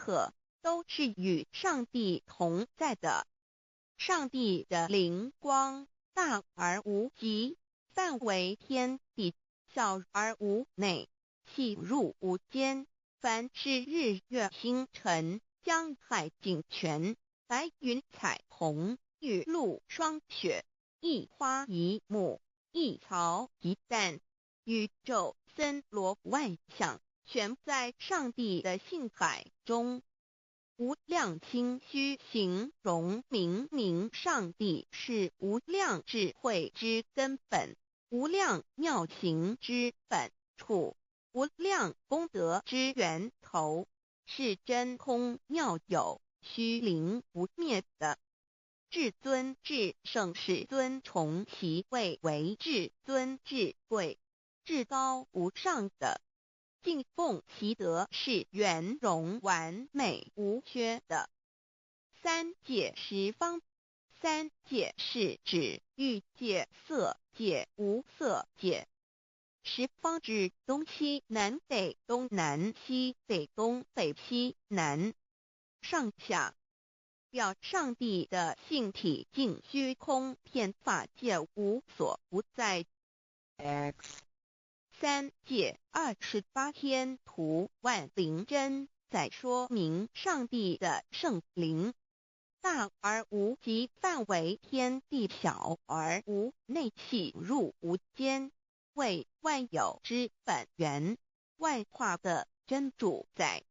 刻都是与上帝同在的。上帝的灵光大而无极，范围天地，小而无内，细入无间。凡是日月星辰，江海井泉，白云彩虹，雨露霜雪，一花一木，一草一蛋，宇宙森罗万象，全在上帝的性海中。无量心虚形容明明上帝是无量智慧之根本，无量妙行之本处，无量功德之源头，是真空妙有，虚灵不灭的。至尊至圣世尊崇其位为至尊至贵，至高无上的。敬奉其德是圆融完美无缺的。三界十方，三界是指欲界、色界、无色界。十方指东西南北东南西北东北西南上下，表上帝的性体尽虚空遍法界无所不在。三界28天图万灵真在说明上帝的圣灵大而无极，范围天地，小而无内，细入无间，为万有之本源，万化的真主宰。